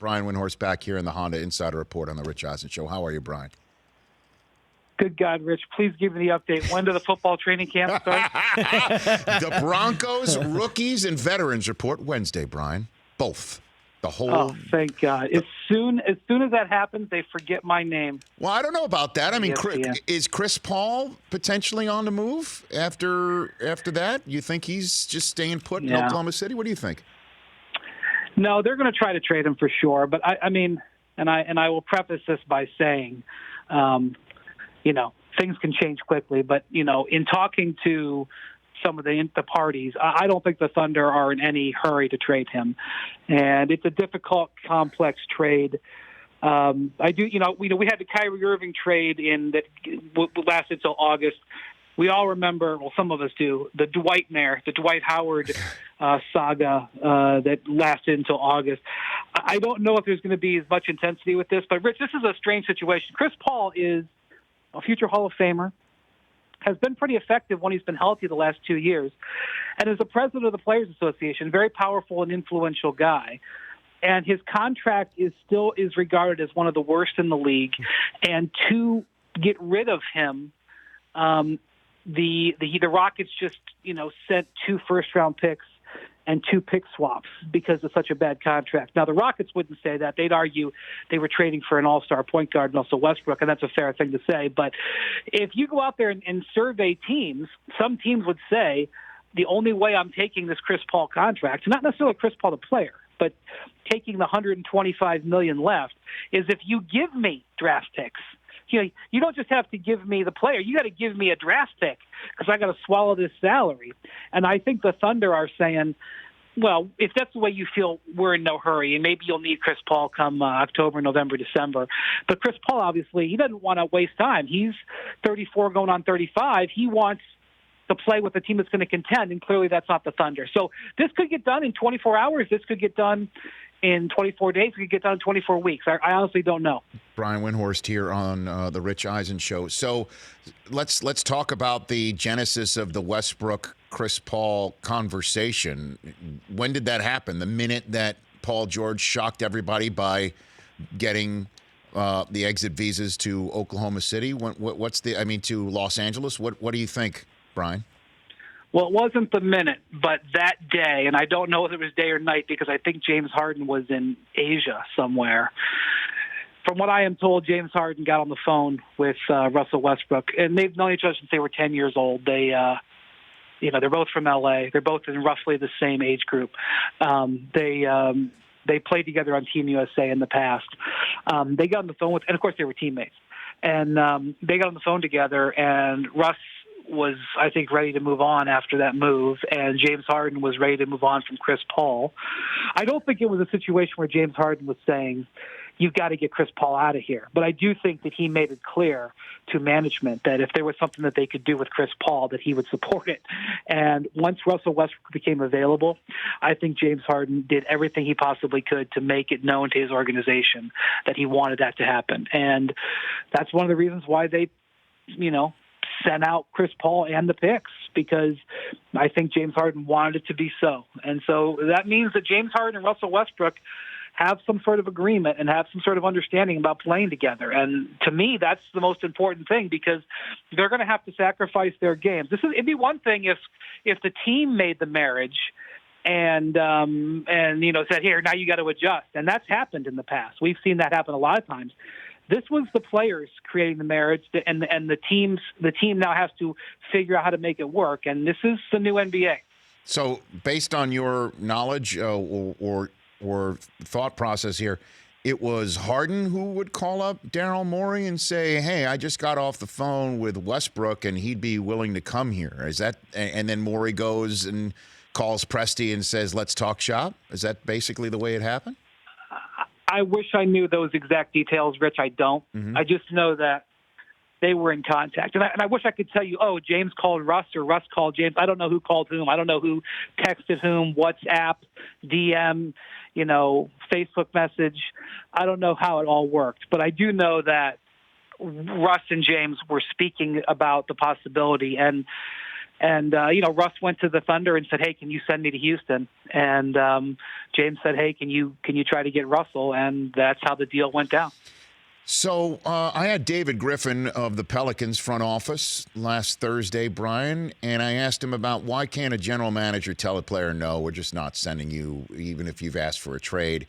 Brian Windhorst back here in the Honda Insider Report on the Rich Eisen Show. How are you, Brian? Good God, Rich, please give me the update. When do the football training camp start? The Broncos, rookies, and veterans report Wednesday, Brian. Both. The whole. Oh, thank God. As soon as that happens, they forget my name. Well, I don't know about that. I mean, ESPN. is Chris Paul potentially on the move after that? You think he's just staying put in Oklahoma City? What do you think? No, they're going to try to trade him for sure. But I mean, and I will preface this by saying, things can change quickly. But in talking to some of the parties, I don't think the Thunder are in any hurry to trade him, and it's a difficult, complex trade. We had the Kyrie Irving trade that lasted until August. We all remember, well, some of us do, the Dwight Howard saga that lasted until August. I don't know if there's going to be as much intensity with this, but Rich, this is a strange situation. Chris Paul is a future Hall of Famer, has been pretty effective when he's been healthy the last 2 years, and is the president of the Players Association, very powerful and influential guy. And his contract is regarded as one of the worst in the league. And to get rid of him, the Rockets just sent 2 first-round picks and 2 pick swaps because it's such a bad contract. Now, the Rockets wouldn't say that. They'd argue they were trading for an all-star point guard and also Westbrook, and that's a fair thing to say. But if you go out there and survey teams, some teams would say the only way I'm taking this Chris Paul contract, not necessarily Chris Paul the player, but taking the $125 million left, is if you give me draft picks. You don't just have to give me the player. You got to give me a draft pick because I got to swallow this salary. And I think the Thunder are saying, well, if that's the way you feel, we're in no hurry, and maybe you'll need Chris Paul come October, November, December. But Chris Paul, obviously, he doesn't want to waste time. He's 34 going on 35. He wants to play with a team that's going to contend, and clearly that's not the Thunder. So this could get done in 24 hours. This could get done in 24 days. It could get done in 24 weeks. I honestly don't know. Brian Windhorst here on the Rich Eisen Show. So let's talk about the genesis of the Westbrook-Chris Paul conversation. When did that happen? The minute that Paul George shocked everybody by getting the exit visas to Oklahoma City? To Los Angeles? What do you think, Brian? Well, it wasn't the minute, but that day, and I don't know if it was day or night because I think James Harden was in Asia somewhere. From what I am told, James Harden got on the phone with Russell Westbrook, and they've known each other since they were 10 years old. They're both from L.A. They're both in roughly the same age group. They played together on Team USA in the past. They got on the phone and of course, they were teammates. And they got on the phone together, and Russ was, I think, ready to move on after that move, and James Harden was ready to move on from Chris Paul. I don't think it was a situation where James Harden was saying, you've got to get Chris Paul out of here. But I do think that he made it clear to management that if there was something that they could do with Chris Paul, that he would support it. And once Russell Westbrook became available, I think James Harden did everything he possibly could to make it known to his organization that he wanted that to happen. And that's one of the reasons why they, sent out Chris Paul and the picks, because I think James Harden wanted it to be so. And so that means that James Harden and Russell Westbrook have some sort of agreement and have some sort of understanding about playing together. And to me, that's the most important thing, because they're going to have to sacrifice their games. It'd be one thing if the team made the marriage and said, here, now you got to adjust. And that's happened in the past. We've seen that happen a lot of times. This was the players creating the marriage, and the team now has to figure out how to make it work. And this is the new NBA. So, based on your knowledge or thought process here, it was Harden who would call up Daryl Morey and say, "Hey, I just got off the phone with Westbrook, and he'd be willing to come here." Is that? And then Morey goes and calls Presti and says, "Let's talk shop." Is that basically the way it happened? I wish I knew those exact details, Rich. I don't. Mm-hmm. I just know that they were in contact. And I wish I could tell you, James called Russ or Russ called James. I don't know who called whom. I don't know who texted whom, WhatsApp, DM, Facebook message. I don't know how it all worked. But I do know that Russ and James were speaking about the possibility. And And, Russ went to the Thunder and said, hey, can you send me to Houston? And James said, hey, can you try to get Russell? And that's how the deal went down. So I had David Griffin of the Pelicans front office last Thursday, Brian, and I asked him about why can't a general manager tell a player, no, we're just not sending you, even if you've asked for a trade.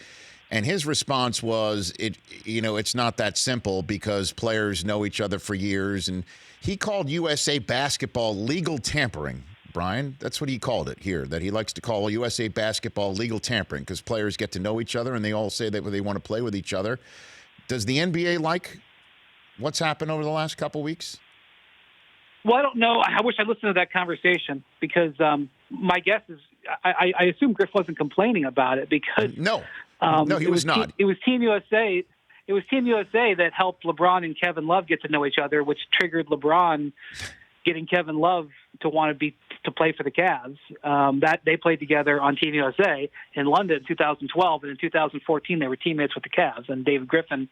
And his response was, it's not that simple because players know each other for years. And he called USA Basketball legal tampering, Brian. That's what he called it here, that he likes to call USA Basketball legal tampering because players get to know each other and they all say that they want to play with each other. Does the NBA like what's happened over the last couple weeks? Well, I don't know. I wish I listened to that conversation because my guess is I assume Griff wasn't complaining about it because no, he was not. It was Team USA. It was Team USA that helped LeBron and Kevin Love get to know each other, which triggered LeBron getting Kevin Love to want to play for the Cavs. That they played together on Team USA in London in 2012, and in 2014 they were teammates with the Cavs. And David Griffin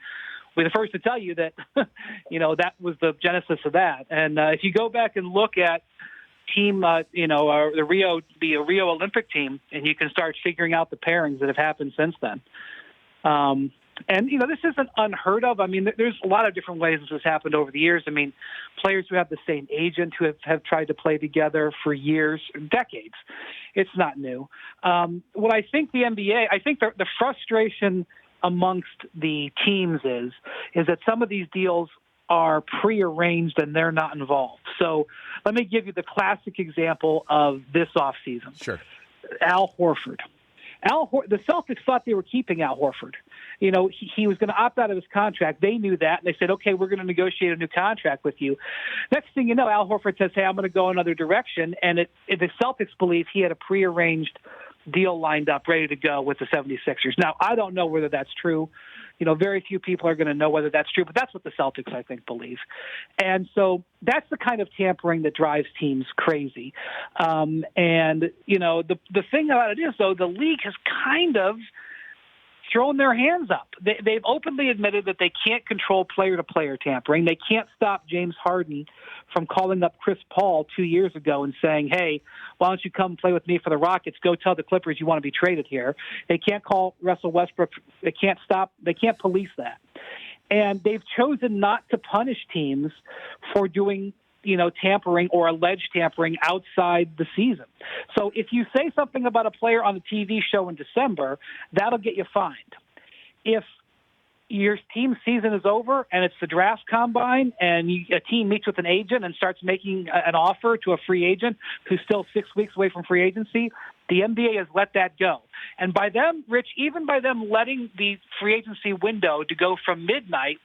was the first to tell you that, that was the genesis of that. And if you go back and look at team, the Rio Olympic team, and you can start figuring out the pairings that have happened since then. And, this isn't unheard of. I mean, there's a lot of different ways this has happened over the years. I mean, players who have the same agent who have tried to play together for years, decades. It's not new. What I think the NBA, I think the frustration amongst the teams is that some of these deals are prearranged and they're not involved. So let me give you the classic example of this offseason. Sure. Al Horford. The Celtics thought they were keeping Al Horford. He was going to opt out of his contract. They knew that, and they said, okay, we're going to negotiate a new contract with you. Next thing you know, Al Horford says, hey, I'm going to go another direction, and the Celtics believe he had a prearranged deal lined up, ready to go with the 76ers. Now, I don't know whether that's true. Very few people are going to know whether that's true, but that's what the Celtics, I think, believe. And so that's the kind of tampering that drives teams crazy. The thing about it is, though, the league has kind of thrown their hands up. They've openly admitted that they can't control player-to-player tampering. They can't stop James Harden from calling up Chris Paul 2 years ago and saying, hey, why don't you come play with me for the Rockets? Go tell the Clippers you want to be traded here. They can't call Russell Westbrook. They can't police that. And they've chosen not to punish teams for doing tampering or alleged tampering outside the season. So if you say something about a player on a TV show in December, that'll get you fined. If your team season is over and it's the draft combine and a team meets with an agent and starts making an offer to a free agent who's still 6 weeks away from free agency, the NBA has let that go. And by them, Rich, even by them letting the free agency window to go from midnight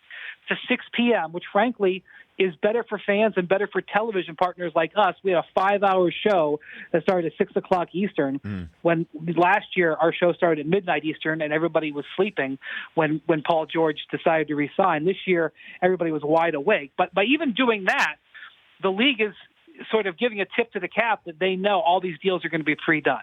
to 6 p.m., which frankly is better for fans and better for television partners like us. We had a 5-hour show that started at 6 o'clock Eastern when last year our show started at midnight Eastern and everybody was sleeping when Paul George decided to resign. This year, everybody was wide awake. But by even doing that, the league is sort of giving a tip to the cap that they know all these deals are going to be pre-done.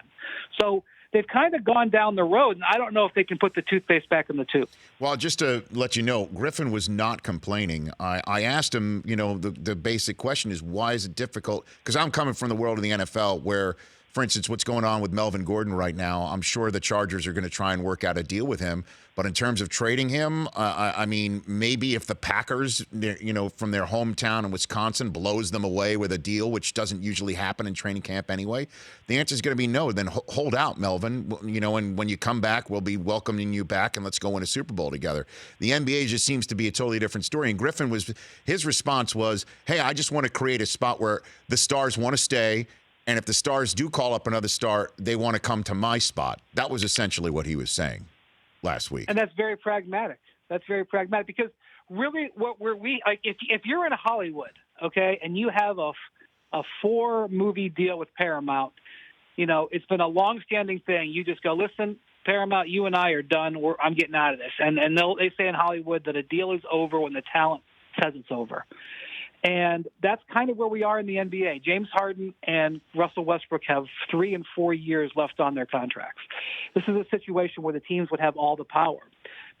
So they've kind of gone down the road, and I don't know if they can put the toothpaste back in the tube. Well, just to let you know, Griffin was not complaining. I asked him, the basic question is, why is it difficult? Because I'm coming from the world of the NFL where, for instance, what's going on with Melvin Gordon right now, I'm sure the Chargers are going to try and work out a deal with him. But in terms of trading him, I mean, maybe if the Packers, from their hometown in Wisconsin, blows them away with a deal, which doesn't usually happen in training camp anyway, the answer is going to be no. Then hold out, Melvin. And when you come back, we'll be welcoming you back, and let's go win a Super Bowl together. The NBA just seems to be a totally different story. And Griffin his response was, hey, I just want to create a spot where the stars want to stay. And if the stars do call up another star, they want to come to my spot. That was essentially what he was saying last week. And that's very pragmatic. That's very pragmatic because really if you're in Hollywood, okay, and you have a 4-movie deal with Paramount, it's been a long-standing thing. You just go, listen, Paramount, you and I are done. I'm getting out of this. And they say in Hollywood that a deal is over when the talent says it's over. And that's kind of where we are in the NBA. James Harden and Russell Westbrook have 3 and 4 years left on their contracts. This is a situation where the teams would have all the power.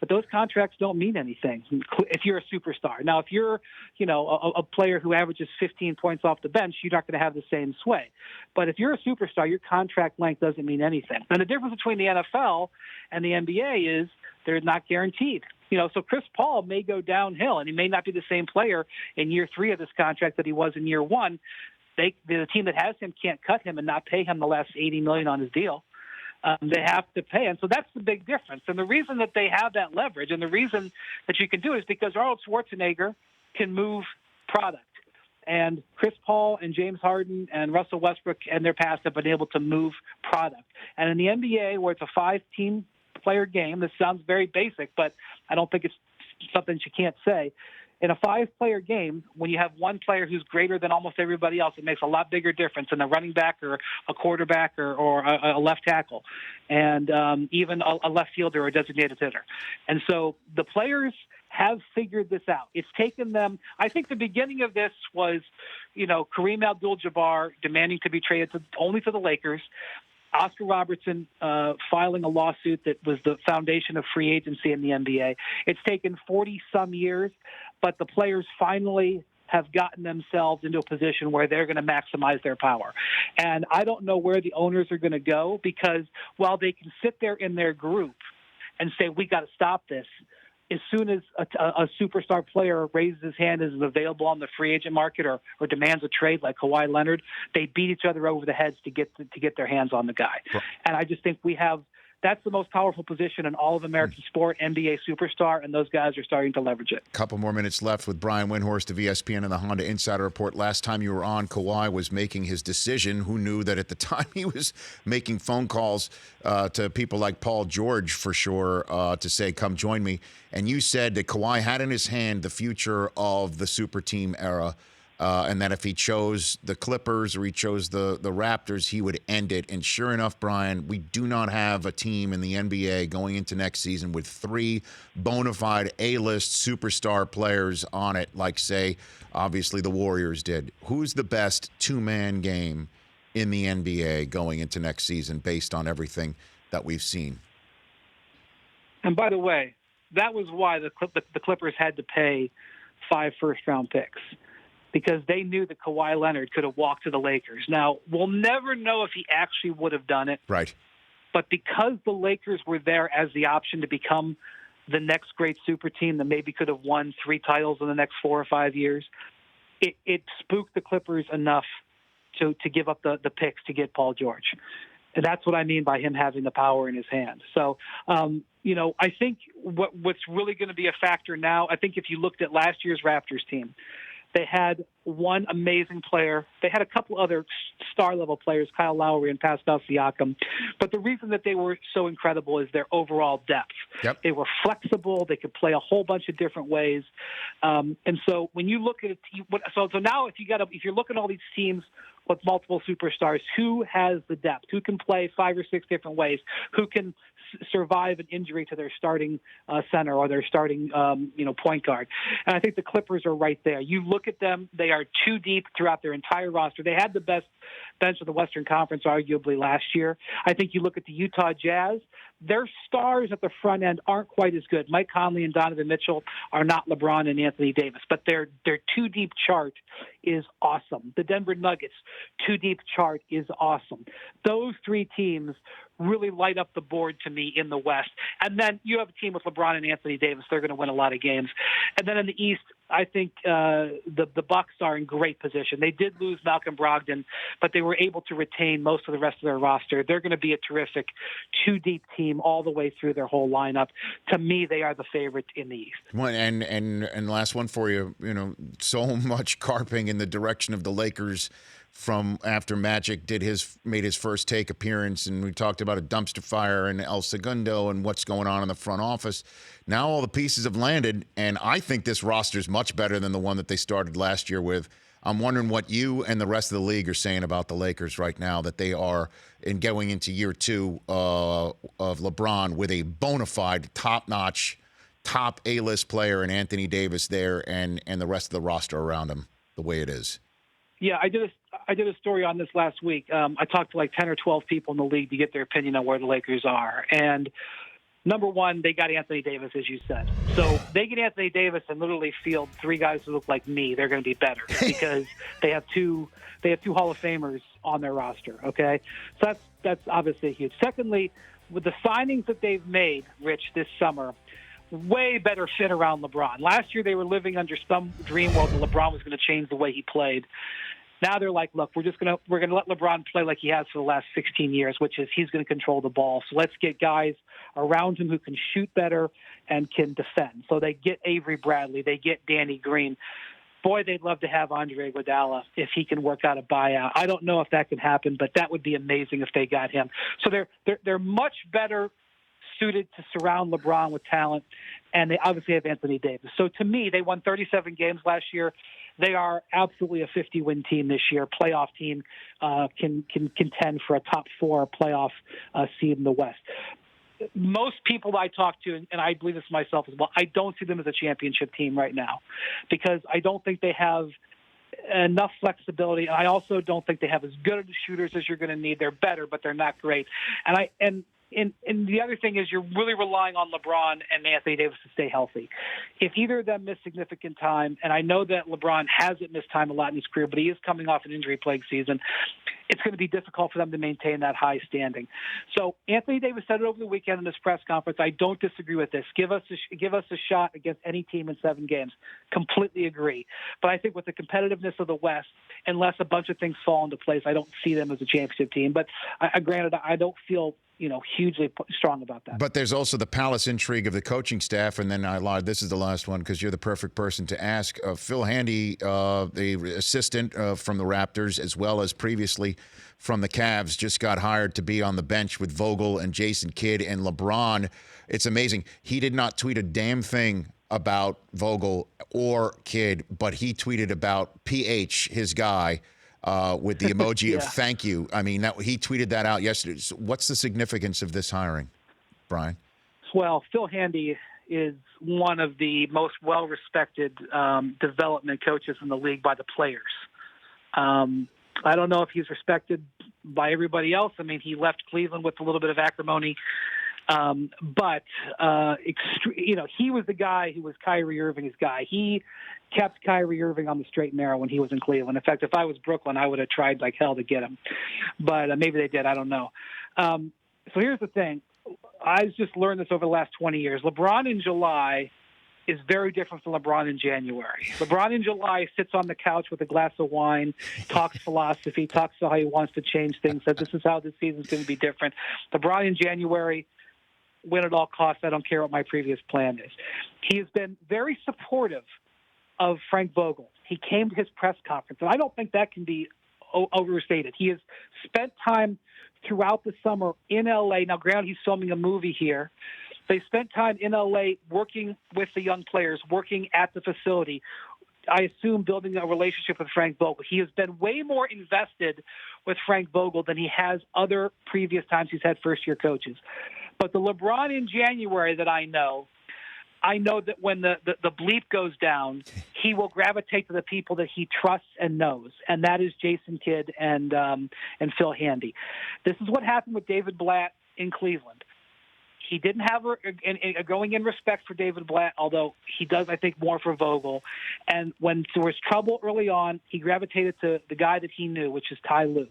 but those contracts don't mean anything if you're a superstar. Now, if you're, a player who averages 15 points off the bench, you're not going to have the same sway. But if you're a superstar, your contract length doesn't mean anything. And the difference between the NFL and the NBA is they're not guaranteed. So Chris Paul may go downhill, and he may not be the same player in year 3 of this contract that he was in year 1. The team that has him can't cut him and not pay him the last $80 million on his deal. They have to pay. And so that's the big difference. And the reason that they have that leverage and the reason that you can do it is because Arnold Schwarzenegger can move product. And Chris Paul and James Harden and Russell Westbrook and their past have been able to move product. And in the NBA, where it's a 5-team player game, this sounds very basic, but I don't think it's something you can't say. In a 5-player game, when you have one player who's greater than almost everybody else, it makes a lot bigger difference than a running back or a quarterback or a left tackle, and even a left fielder or a designated hitter. And so the players have figured this out. It's taken them, I think the beginning of this was, Kareem Abdul-Jabbar demanding to be traded only to the Lakers, Oscar Robertson filing a lawsuit that was the foundation of free agency in the NBA. It's taken 40-some years, but the players finally have gotten themselves into a position where they're going to maximize their power. And I don't know where the owners are going to go, because while they can sit there in their group and say, we got to stop this, as soon as a superstar player raises his hand and is available on the free agent market or demands a trade like Kawhi Leonard, they beat each other over the heads to get their hands on the guy. Right. And I just think that's the most powerful position in all of American sport, NBA superstar, and those guys are starting to leverage it. Couple more minutes left with Brian Windhorst of ESPN and the Honda Insider Report. Last time you were on, Kawhi was making his decision. Who knew that at the time he was making phone calls to people like Paul George, for sure, to say, come join me. And you said that Kawhi had in his hand the future of the super team era. And that if he chose the Clippers or he chose the Raptors, he would end it. And sure enough, Brian, we do not have a team in the NBA going into next season with 3 bona fide A-list superstar players on it, like, say, obviously the Warriors did. Who's the best 2-man game in the NBA going into next season based on everything that we've seen? And by the way, that was why the Clippers had to pay 5 first-round picks, because they knew that Kawhi Leonard could have walked to the Lakers. Now, we'll never know if he actually would have done it. Right. But because the Lakers were there as the option to become the next great super team that maybe could have won 3 titles in the next 4 or 5 years, it spooked the Clippers enough to give up the picks to get Paul George. And that's what I mean by him having the power in his hand. So, I think what's really going to be a factor now, I think if you looked at last year's Raptors team, they had one amazing player. They had a couple other star-level players, Kyle Lowry and Pascal Siakam. But the reason that they were so incredible is their overall depth. Yep. They were flexible. They could play a whole bunch of different ways. And so when you look at it, so now if you're looking at all these teams with multiple superstars, who has the depth? Who can play 5 or 6 different ways? Who can survive an injury to their starting center or their starting point guard? And I think the Clippers are right there. You look at them; they are too deep throughout their entire roster. They had the best bench of the Western Conference, arguably, last year. I think you look at the Utah Jazz; their stars at the front end aren't quite as good. Mike Conley and Donovan Mitchell are not LeBron and Anthony Davis, but their too deep chart is awesome. The Denver Nuggets too deep chart is awesome. Those 3 teams really light up the board to me in the West. And then you have a team with LeBron and Anthony Davis. They're going to win a lot of games. And then in the East, I think the Bucks are in great position. They did lose Malcolm Brogdon, but they were able to retain most of the rest of their roster. They're going to be a terrific 2-deep team all the way through their whole lineup. To me, they are the favorite in the East. Well, and last one for you. So much carping in the direction of the Lakers from after Magic made his first take appearance, and we talked about a dumpster fire and El Segundo and what's going on in the front office. Now all the pieces have landed, and I think this roster is much better than the one that they started last year with. I'm wondering what you and the rest of the league are saying about the Lakers right now, that they are going into year 2 of LeBron with a bona fide, top-notch, top A-list player in Anthony Davis there, and the rest of the roster around him the way it is. Yeah, I did a story on this last week. I talked to like 10 or 12 people in the league to get their opinion on where the Lakers are. And Number one, they got Anthony Davis, as you said. So they get Anthony Davis and literally field three guys who look like me. They're going to be better because they have two Hall of Famers on their roster. Okay, so that's obviously huge. Secondly, with the signings that they've made, Rich, this summer, way better fit around LeBron. Last year they were living under some dream world that LeBron was going to change the way he played. Now they're like, look, we're gonna let LeBron play like he has for the last 16 years, which is he's going to control the ball. So let's get guys around him who can shoot better and can defend. So they get Avery Bradley, they get Danny Green. Boy, they'd love to have Andre Iguodala if he can work out a buyout. I don't know if that can happen, but that would be amazing if they got him. So they're much better suited to surround LeBron with talent, and they obviously have Anthony Davis. So to me, they won 37 games last year. They are absolutely a 50-win team this year, playoff team, can contend for a top four playoff seed in the West. Most people I talk to, and I believe this myself as well, I don't see them as a championship team right now because I don't think they have enough flexibility. I also don't think they have as good of shooters as you're going to need. They're better, but they're not great. And the other thing is you're really relying on LeBron and Anthony Davis to stay healthy. If either of them miss significant time, and I know that LeBron hasn't missed time a lot in his career, but he is coming off an injury-plagued season, it's going to be difficult for them to maintain that high standing. So Anthony Davis said it over the weekend in this press conference. I don't disagree with this. Give us a shot against any team in 7 games. Completely agree. But I think with the competitiveness of the West, unless a bunch of things fall into place, I don't see them as a championship team. But granted, I don't feel hugely strong about that. But there's also the palace intrigue of the coaching staff, and then I lied. This is the last one because you're the perfect person to ask. Phil Handy, the assistant from the Raptors, as well as previously from the Cavs, just got hired to be on the bench with Vogel and Jason Kidd and LeBron. It's amazing. He did not tweet a damn thing about Vogel or Kidd, but he tweeted about PH, his guy, with the emoji of thank you. I mean, he tweeted that out yesterday. So what's the significance of this hiring, Brian? Well, Phil Handy is one of the most well-respected development coaches in the league by the players. I don't know if he's respected by everybody else. I mean, he left Cleveland with a little bit of acrimony. But he was the guy who was Kyrie Irving's guy. He kept Kyrie Irving on the straight and narrow when he was in Cleveland. In fact, if I was Brooklyn, I would have tried like hell to get him. But maybe they did. I don't know. So here's the thing. I've just learned this over the last 20 years. LeBron in July is very different from LeBron in January. LeBron in July sits on the couch with a glass of wine, talks philosophy, talks about how he wants to change things, says this is how this season's going to be different. LeBron in January, win at all costs. I don't care what my previous plan is. He has been very supportive of Frank Vogel. He came to his press conference, and I don't think that can be overstated. He has spent time throughout the summer in L.A. Now, granted, he's filming a movie here. They spent time in L.A. working with the young players, working at the facility, I assume building a relationship with Frank Vogel. He has been way more invested with Frank Vogel than he has other previous times he's had first-year coaches. But the LeBron in January that I know that when the bleep goes down, he will gravitate to the people that he trusts and knows, and that is Jason Kidd and Phil Handy. This is what happened with David Blatt in Cleveland. He didn't have a going-in respect for David Blatt, although he does, I think, more for Vogel. And when there was trouble early on, he gravitated to the guy that he knew, which is Ty Lue.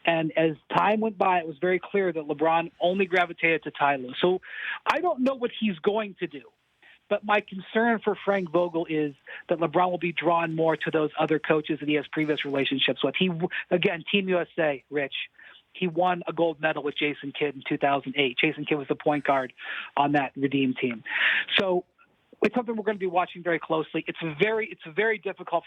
And as time went by, it was very clear that LeBron only gravitated to Ty Lue. So I don't know what he's going to do. But my concern for Frank Vogel is that LeBron will be drawn more to those other coaches that he has previous relationships with. Again, Team USA, Rich. He won a gold medal with Jason Kidd in 2008. Jason Kidd was the point guard on that Redeem team. So it's something we're going to be watching very closely. It's a very difficult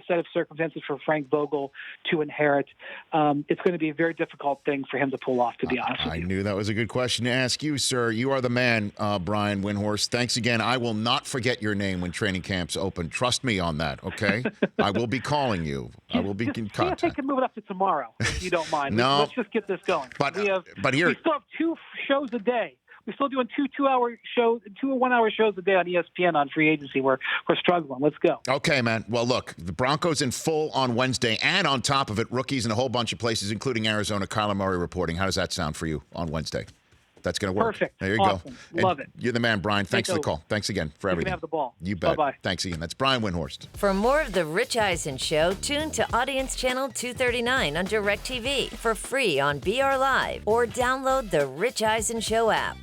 set of circumstances for Frank Vogel to inherit. It's going to be a very difficult thing for him to pull off, to be honest with you. I knew that was a good question to ask you, sir. You are the man, Brian Windhorst. Thanks again. I will not forget your name when training camps open. Trust me on that, okay? I will be calling you. I will be in contact. See if they can move it up to tomorrow, if you don't mind. No. Let's just get this going. But we here, still have 2 shows a day. We're still doing 2 one-hour shows a day on ESPN on free agency. We're struggling. Let's go. Okay, man. Well, look, the Broncos in full on Wednesday, and on top of it, rookies in a whole bunch of places, including Arizona. Kyler Murray reporting. How does that sound for you on Wednesday? That's going to work. Perfect. There you Awesome. go. Love And it. you're the man, Brian. Thanks for the over. call. Thanks again for You everything. can have the ball. You bet. Bye-bye. Thanks again. That's Brian Windhorst. For more of The Rich Eisen Show, tune to Audience Channel 239 on DirecTV for free on BR Live or download the Rich Eisen Show app.